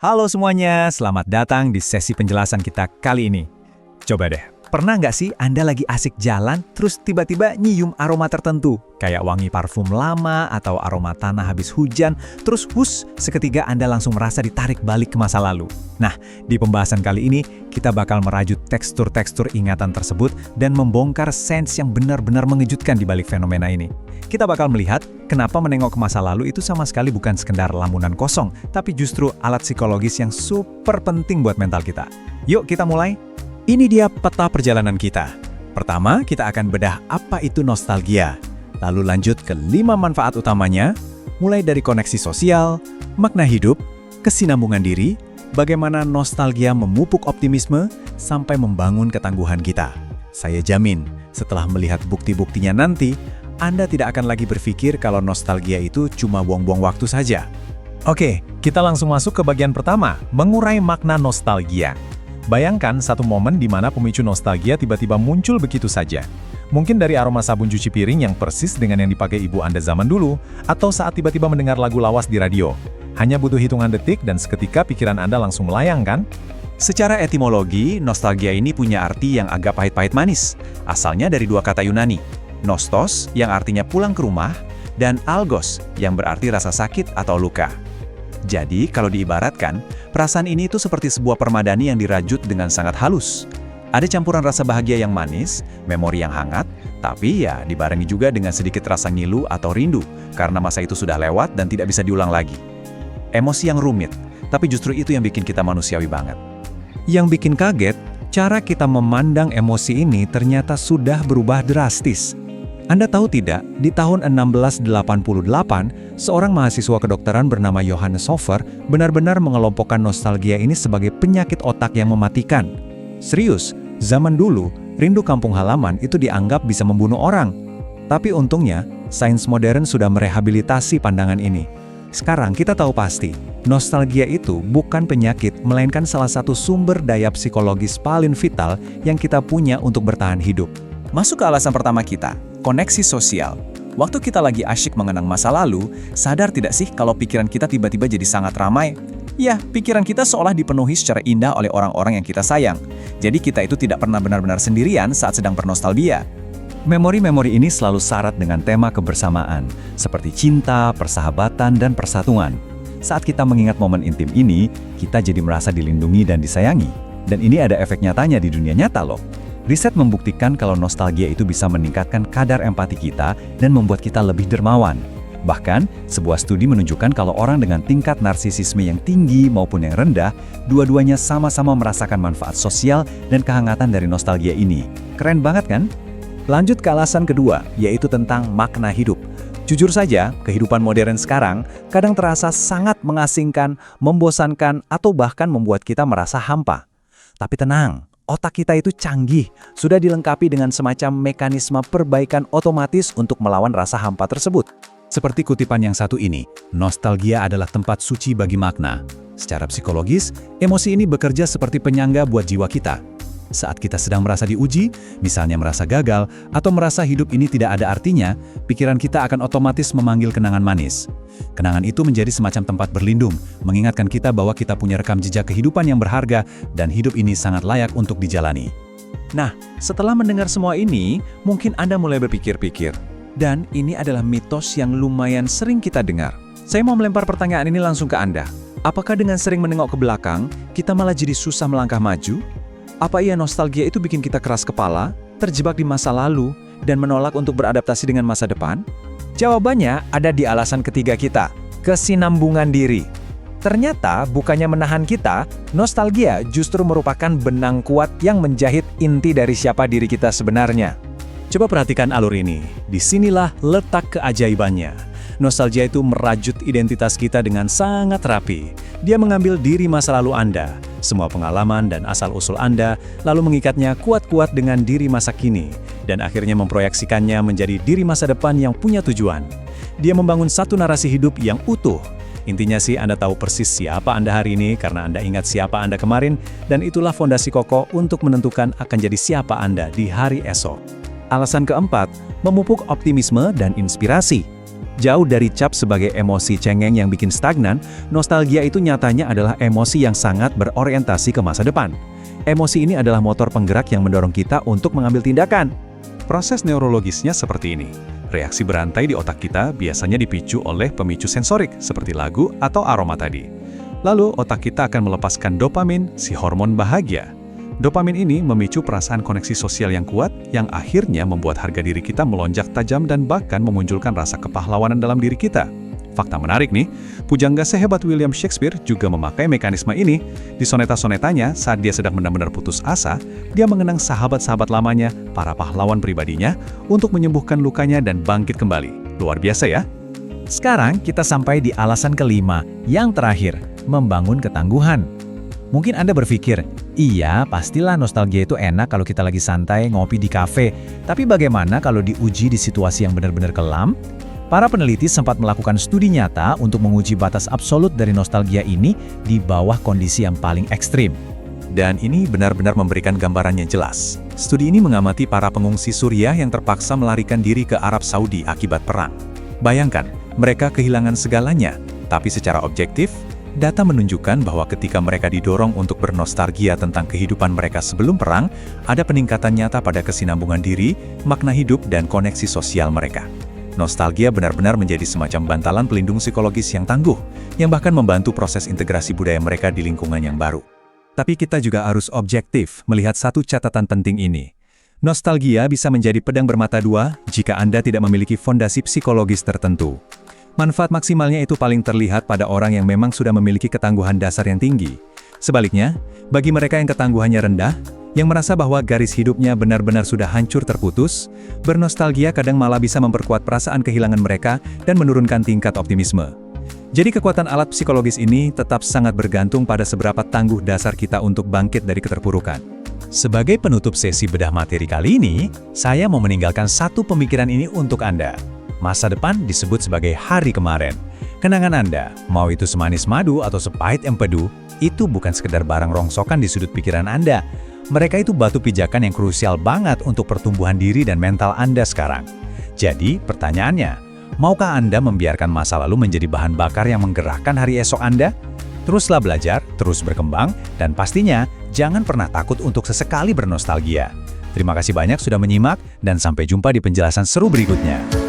Halo semuanya, selamat datang di sesi penjelasan kita kali ini. Coba deh, pernah nggak sih Anda lagi asik jalan, terus tiba-tiba nyium aroma tertentu? Kayak wangi parfum lama atau aroma tanah habis hujan, terus seketika Anda langsung merasa ditarik balik ke masa lalu. Nah, di pembahasan kali ini, kita bakal merajut tekstur-tekstur ingatan tersebut dan membongkar sense yang benar-benar mengejutkan di balik fenomena ini. Kita bakal melihat kenapa menengok ke masa lalu itu sama sekali bukan sekedar lamunan kosong, tapi justru alat psikologis yang super penting buat mental kita. Yuk kita mulai. Ini dia peta perjalanan kita. Pertama, kita akan bedah apa itu nostalgia. Lalu lanjut ke 5 manfaat utamanya, mulai dari koneksi sosial, makna hidup, kesinambungan diri, bagaimana nostalgia memupuk optimisme, sampai membangun ketangguhan kita. Saya jamin, setelah melihat bukti-buktinya nanti, Anda tidak akan lagi berpikir kalau nostalgia itu cuma buang-buang waktu saja. Oke, kita langsung masuk ke bagian pertama, mengurai makna nostalgia. Bayangkan satu momen di mana pemicu nostalgia tiba-tiba muncul begitu saja. Mungkin dari aroma sabun cuci piring yang persis dengan yang dipakai ibu Anda zaman dulu, atau saat tiba-tiba mendengar lagu lawas di radio. Hanya butuh hitungan detik dan seketika pikiran Anda langsung melayang, kan? Secara etimologi, nostalgia ini punya arti yang agak pahit-pahit manis. Asalnya dari dua kata Yunani, nostos yang artinya pulang ke rumah, dan algos yang berarti rasa sakit atau luka. Jadi, kalau diibaratkan, perasaan ini itu seperti sebuah permadani yang dirajut dengan sangat halus. Ada campuran rasa bahagia yang manis, memori yang hangat, tapi ya dibarengi juga dengan sedikit rasa ngilu atau rindu, karena masa itu sudah lewat dan tidak bisa diulang lagi. Emosi yang rumit, tapi justru itu yang bikin kita manusiawi banget. Yang bikin kaget, cara kita memandang emosi ini ternyata sudah berubah drastis. Anda tahu tidak, di tahun 1688, seorang mahasiswa kedokteran bernama Johannes Hofer benar-benar mengelompokkan nostalgia ini sebagai penyakit otak yang mematikan. Serius, zaman dulu, rindu kampung halaman itu dianggap bisa membunuh orang. Tapi untungnya, sains modern sudah merehabilitasi pandangan ini. Sekarang kita tahu pasti, nostalgia itu bukan penyakit, melainkan salah satu sumber daya psikologis paling vital yang kita punya untuk bertahan hidup. Masuk ke alasan pertama kita, koneksi sosial. Waktu kita lagi asyik mengenang masa lalu, sadar tidak sih kalau pikiran kita tiba-tiba jadi sangat ramai? Ya, pikiran kita seolah dipenuhi secara indah oleh orang-orang yang kita sayang. Jadi kita itu tidak pernah benar-benar sendirian saat sedang bernostalgia. Memori-memori ini selalu syarat dengan tema kebersamaan, seperti cinta, persahabatan, dan persatuan. Saat kita mengingat momen intim ini, kita jadi merasa dilindungi dan disayangi. Dan ini ada efek nyatanya di dunia nyata loh. Riset membuktikan kalau nostalgia itu bisa meningkatkan kadar empati kita dan membuat kita lebih dermawan. Bahkan, sebuah studi menunjukkan kalau orang dengan tingkat narsisisme yang tinggi maupun yang rendah, dua-duanya sama-sama merasakan manfaat sosial dan kehangatan dari nostalgia ini. Keren banget kan? Lanjut ke alasan kedua, yaitu tentang makna hidup. Jujur saja, kehidupan modern sekarang kadang terasa sangat mengasingkan, membosankan, atau bahkan membuat kita merasa hampa. Tapi tenang, otak kita itu canggih, sudah dilengkapi dengan semacam mekanisme perbaikan otomatis untuk melawan rasa hampa tersebut. Seperti kutipan yang satu ini, nostalgia adalah tempat suci bagi makna. Secara psikologis, emosi ini bekerja seperti penyangga buat jiwa kita. Saat kita sedang merasa diuji, misalnya merasa gagal, atau merasa hidup ini tidak ada artinya, pikiran kita akan otomatis memanggil kenangan manis. Kenangan itu menjadi semacam tempat berlindung, mengingatkan kita bahwa kita punya rekam jejak kehidupan yang berharga, dan hidup ini sangat layak untuk dijalani. Nah, setelah mendengar semua ini, mungkin Anda mulai berpikir-pikir. Dan ini adalah mitos yang lumayan sering kita dengar. Saya mau melempar pertanyaan ini langsung ke Anda. Apakah dengan sering menengok ke belakang, kita malah jadi susah melangkah maju? Apa iya nostalgia itu bikin kita keras kepala, terjebak di masa lalu, dan menolak untuk beradaptasi dengan masa depan? Jawabannya ada di alasan ketiga kita, kesinambungan diri. Ternyata bukannya menahan kita, nostalgia justru merupakan benang kuat yang menjahit inti dari siapa diri kita sebenarnya. Coba perhatikan alur ini, disinilah letak keajaibannya. Nostalgia itu merajut identitas kita dengan sangat rapi. Dia mengambil diri masa lalu Anda, semua pengalaman dan asal-usul Anda, lalu mengikatnya kuat-kuat dengan diri masa kini, dan akhirnya memproyeksikannya menjadi diri masa depan yang punya tujuan. Dia membangun satu narasi hidup yang utuh. Intinya sih Anda tahu persis siapa Anda hari ini karena Anda ingat siapa Anda kemarin, dan itulah fondasi kokoh untuk menentukan akan jadi siapa Anda di hari esok. Alasan keempat, memupuk optimisme dan inspirasi. Jauh dari cap sebagai emosi cengeng yang bikin stagnan, nostalgia itu nyatanya adalah emosi yang sangat berorientasi ke masa depan. Emosi ini adalah motor penggerak yang mendorong kita untuk mengambil tindakan. Proses neurologisnya seperti ini. Reaksi berantai di otak kita biasanya dipicu oleh pemicu sensorik seperti lagu atau aroma tadi. Lalu otak kita akan melepaskan dopamin, si hormon bahagia. Dopamin ini memicu perasaan koneksi sosial yang kuat yang akhirnya membuat harga diri kita melonjak tajam dan bahkan memunculkan rasa kepahlawanan dalam diri kita. Fakta menarik nih, pujangga sehebat William Shakespeare juga memakai mekanisme ini. Di soneta-sonetanya, saat dia sedang benar-benar putus asa, dia mengenang sahabat-sahabat lamanya, para pahlawan pribadinya, untuk menyembuhkan lukanya dan bangkit kembali. Luar biasa ya? Sekarang kita sampai di alasan kelima, yang terakhir, membangun ketangguhan. Mungkin Anda berpikir, iya pastilah nostalgia itu enak kalau kita lagi santai ngopi di kafe, tapi bagaimana kalau diuji di situasi yang benar-benar kelam? Para peneliti sempat melakukan studi nyata untuk menguji batas absolut dari nostalgia ini di bawah kondisi yang paling ekstrim. Dan ini benar-benar memberikan gambarannya jelas. Studi ini mengamati para pengungsi Suriah yang terpaksa melarikan diri ke Arab Saudi akibat perang. Bayangkan, mereka kehilangan segalanya, tapi secara objektif, data menunjukkan bahwa ketika mereka didorong untuk bernostalgia tentang kehidupan mereka sebelum perang, ada peningkatan nyata pada kesinambungan diri, makna hidup, dan koneksi sosial mereka. Nostalgia benar-benar menjadi semacam bantalan pelindung psikologis yang tangguh, yang bahkan membantu proses integrasi budaya mereka di lingkungan yang baru. Tapi kita juga harus objektif melihat satu catatan penting ini. Nostalgia bisa menjadi pedang bermata dua jika Anda tidak memiliki fondasi psikologis tertentu. Manfaat maksimalnya itu paling terlihat pada orang yang memang sudah memiliki ketangguhan dasar yang tinggi. Sebaliknya, bagi mereka yang ketangguhannya rendah, yang merasa bahwa garis hidupnya benar-benar sudah hancur terputus, bernostalgia kadang malah bisa memperkuat perasaan kehilangan mereka dan menurunkan tingkat optimisme. Jadi kekuatan alat psikologis ini tetap sangat bergantung pada seberapa tangguh dasar kita untuk bangkit dari keterpurukan. Sebagai penutup sesi bedah materi kali ini, saya mau meninggalkan satu pemikiran ini untuk Anda. Masa depan disebut sebagai hari kemarin. Kenangan Anda, mau itu semanis madu atau sepahit empedu, itu bukan sekedar barang rongsokan di sudut pikiran Anda. Mereka itu batu pijakan yang krusial banget untuk pertumbuhan diri dan mental Anda sekarang. Jadi, pertanyaannya, maukah Anda membiarkan masa lalu menjadi bahan bakar yang menggerakkan hari esok Anda? Teruslah belajar, terus berkembang, dan pastinya jangan pernah takut untuk sesekali bernostalgia. Terima kasih banyak sudah menyimak, dan sampai jumpa di penjelasan seru berikutnya.